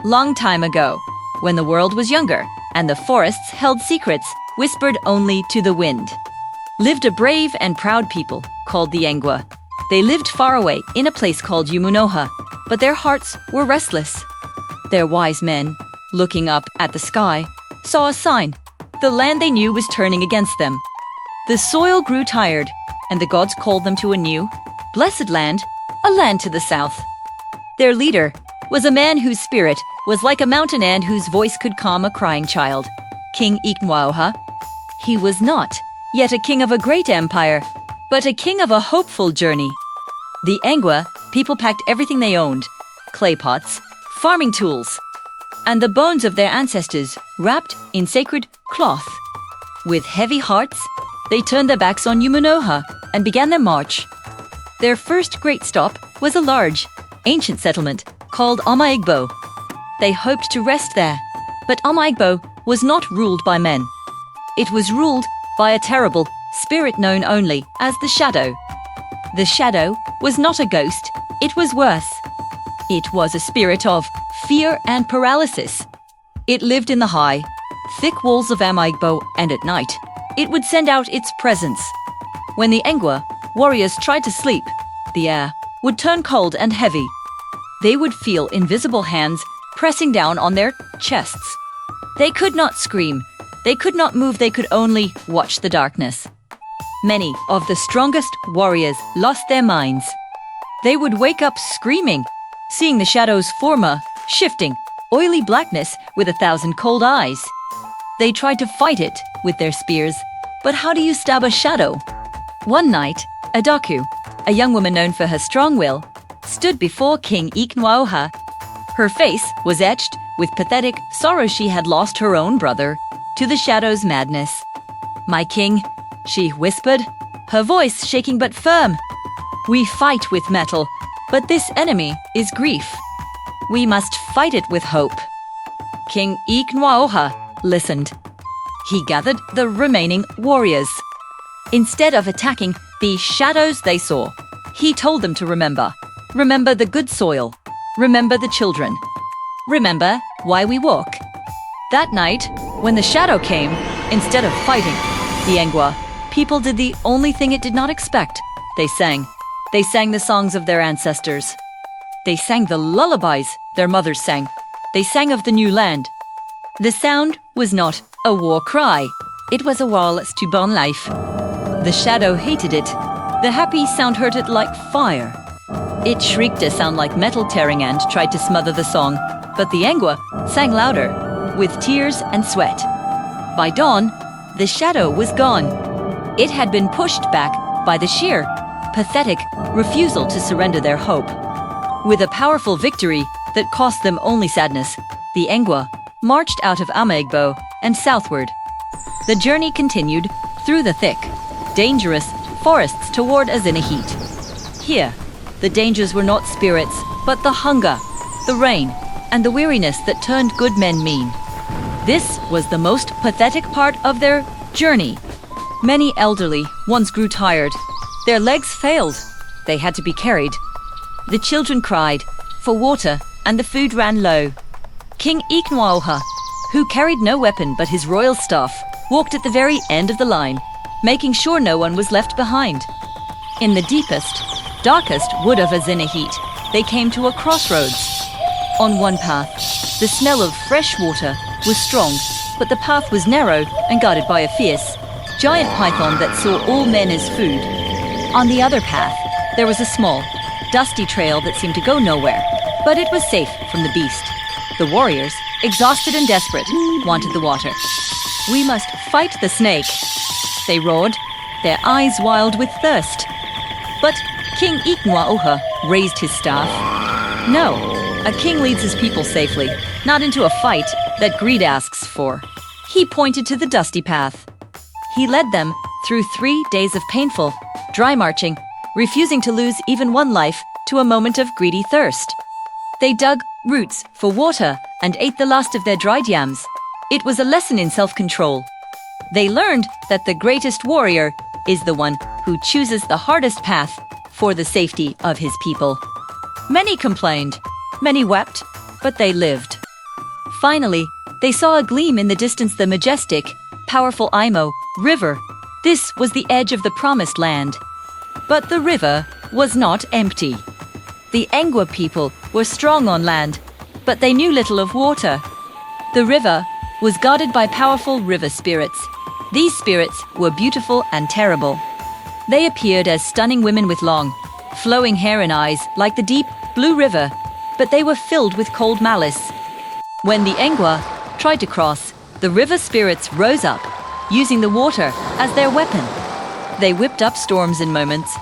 Long time ago, when the world was younger and the forests held secrets whispered only to the wind, lived a brave and proud people called the Ngwa. They lived far away in a place called Umunoha, but their hearts were restless. Their wise men, looking up at the sky, saw a sign. The land they knew was turning against them. The soil grew tired, and the gods called them to a new, blessed land, a land to the south. Their leader was a man whose spirit was like a mountain and whose voice could calm a crying child, King Eke-Nwaoha. He was not yet a king of a great empire, but a king of a hopeful journey. The Ngwa people packed everything they owned, clay pots, farming tools, and the bones of their ancestors wrapped in sacred cloth. With heavy hearts, they turned their backs on Umunoha and began their march. Their first great stop was a large, ancient settlement called Ama-Igbo. They hoped to rest there, but Ama-Igbo was not ruled by men. It was ruled by a terrible spirit known only as the Shadow. The Shadow was not a ghost, it was worse. It was a spirit of fear and paralysis. It lived in the high, thick walls of Ama-Igbo, and at night, it would send out its presence. When the Ngwa warriors tried to sleep, the air would turn cold and heavy. They would feel invisible hands pressing down on their chests. They could not scream, they could not move, they could only watch the darkness. Many of the strongest warriors lost their minds. They would wake up screaming, seeing the shadows form a shifting, oily blackness with 1,000 cold eyes. They tried to fight it with their spears, but how do you stab a shadow? One night, Adaku, a young woman known for her strong will, stood before King Eke-Nwaoha. Her face was etched with pathetic sorrow. She had lost her own brother to the shadow's madness. "My king," she whispered, her voice shaking but firm. "We fight with metal, but this enemy is grief. We must fight it with hope." King Eke-Nwaoha listened. He gathered the remaining warriors. Instead of attacking the shadows they saw, he told them to remember. Remember the good soil. Remember the children. Remember why we walk. That night, when the shadow came, instead of fighting, the Ngwa people did the only thing it did not expect. They sang. They sang the songs of their ancestors. They sang the lullabies their mothers sang. They sang of the new land. The sound was not a war cry. It was a waltz to born life. The shadow hated it. The happy sound hurt it like fire. It shrieked a sound like metal tearing and tried to smother the song, but the Ngwa sang louder, with tears and sweat. By dawn, the shadow was gone. It had been pushed back by the sheer, pathetic refusal to surrender their hope. With a powerful victory that cost them only sadness, the Ngwa marched out of Ama-Igbo and southward. The journey continued through the thick, dangerous forests toward Ezinihitte. Here, the dangers were not spirits, but the hunger, the rain, and the weariness that turned good men mean. This was the most pathetic part of their journey. Many elderly ones grew tired. Their legs failed. They had to be carried. The children cried for water, and the food ran low. King Eke-Nwaoha, who carried no weapon but his royal staff, walked at the very end of the line, making sure no one was left behind. In the deepest, darkest wood of Ezinihitte, they came to a crossroads. On one path, the smell of fresh water was strong, but the path was narrow and guarded by a fierce, giant python that saw all men as food. On the other path, there was a small, dusty trail that seemed to go nowhere, but it was safe from the beast. The warriors, exhausted and desperate, wanted the water. "We must fight the snake," they roared, their eyes wild with thirst. But King Eke-Nwaoha raised his staff. No, a king leads his people safely, not into a fight that greed asks for. He pointed to the dusty path. He led them through 3 days of painful, dry marching, refusing to lose even one life to a moment of greedy thirst. They dug roots for water and ate the last of their dried yams. It was a lesson in self-control. They learned that the greatest warrior is the one who chooses the hardest path for the safety of his people. Many complained, many wept, but they lived. Finally, they saw a gleam in the distance, the majestic, powerful Imo River. This was the edge of the promised land. But the river was not empty. The Engwa people were strong on land, but they knew little of water. The river was guarded by powerful river spirits. These spirits were beautiful and terrible. They appeared as stunning women with long, flowing hair and eyes like the deep blue river, but they were filled with cold malice. When the Engwa tried to cross, the river spirits rose up, using the water as their weapon. They whipped up storms in moments,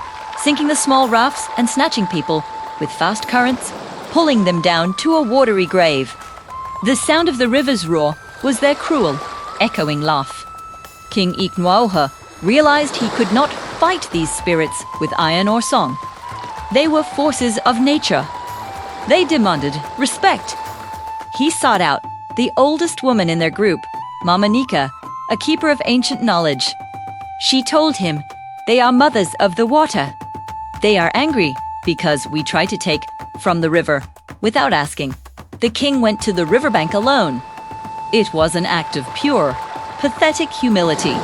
sinking the small rafts and snatching people with fast currents, pulling them down to a watery grave. The sound of the river's roar was their cruel, echoing laugh. King Eke-Nwaoha realized he could not fight these spirits with iron or song. They were forces of nature. They demanded respect. He sought out the oldest woman in their group, Mama Nika, a keeper of ancient knowledge. She told him, "They are mothers of the water. They are angry because we try to take from the river without asking." The king went to the riverbank alone. It was an act of pure, pathetic humility.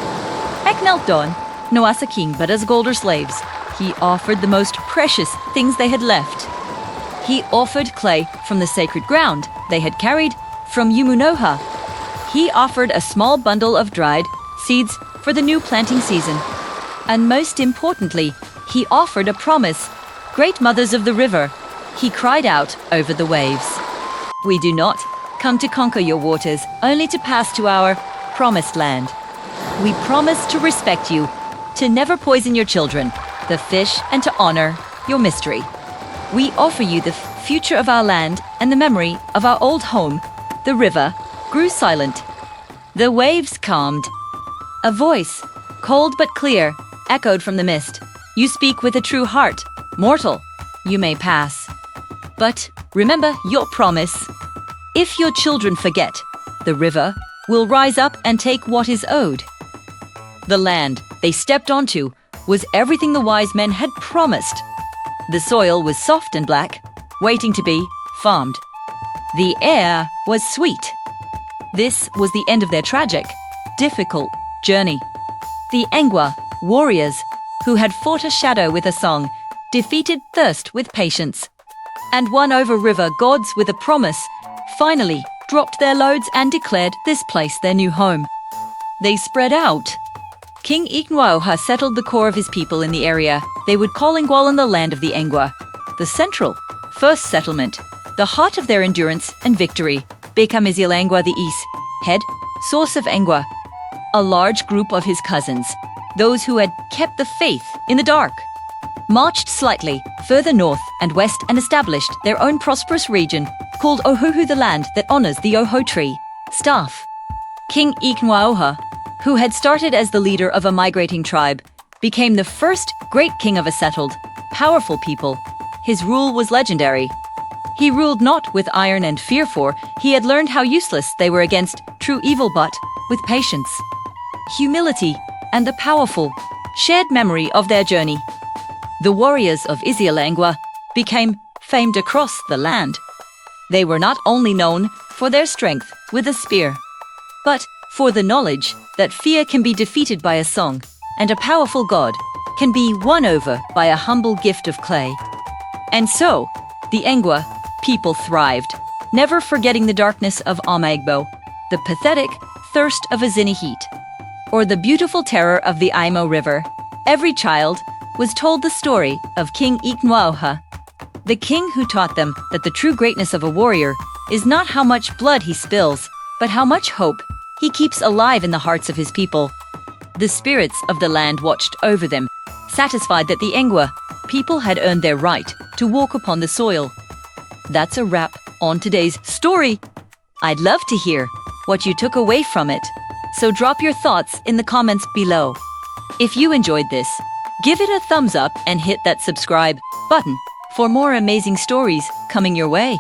Ek knelt down, no as a king but as golder slaves. He offered the most precious things they had left. He offered clay from the sacred ground they had carried from Umunoha. He offered a small bundle of dried seeds for the new planting season. And most importantly, he offered a promise. "Great mothers of the river," he cried out over the waves, "we do not come to conquer your waters, only to pass to our promised land. We promise to respect you, to never poison your children, the fish, and to honor your mystery. We offer you the future of our land and the memory of our old home." The river grew silent. The waves calmed. A voice, cold but clear, echoed from the mist. "You speak with a true heart. Mortal, you may pass. But remember your promise. If your children forget, the river will rise up and take what is owed." The land they stepped onto was everything the wise men had promised. The soil was soft and black, waiting to be farmed. The air was sweet. This was the end of their tragic, difficult journey. The Engwa, warriors, who had fought a shadow with a song, defeated thirst with patience, and won over river gods with a promise, finally dropped their loads and declared this place their new home. They spread out. King Eke-Nwaoha settled the core of his people in the area they would call Ngwal, the land of the Engwa, the central, first settlement, the heart of their endurance and victory. Became Isiala-Ngwa, the east, head, source of Engwa, a large group of his cousins, those who had kept the faith in the dark, marched slightly further north and west and established their own prosperous region called Ohuhu, the land that honors the Oho tree, staff. King Eke-Nwaoha, who had started as the leader of a migrating tribe, became the first great king of a settled, powerful people. His rule was legendary. He ruled not with iron and fear, for he had learned how useless they were against true evil, but with patience, humility, and the powerful, shared memory of their journey. The warriors of Isiala-Ngwa became famed across the land. They were not only known for their strength with a spear, but for the knowledge that fear can be defeated by a song, and a powerful god can be won over by a humble gift of clay. And so, the Engwa people thrived, never forgetting the darkness of Ama-Igbo, the pathetic thirst of Ezinihitte, or the beautiful terror of the Imo River. Every child was told the story of King Eke-Nwaoha, the king who taught them that the true greatness of a warrior is not how much blood he spills, but how much hope he keeps alive in the hearts of his people. The spirits of the land watched over them, satisfied that the Engwa people had earned their right to walk upon the soil. That's a wrap on today's story. I'd love to hear what you took away from it, so drop your thoughts in the comments below. If you enjoyed this, give it a thumbs up and hit that subscribe button for more amazing stories coming your way.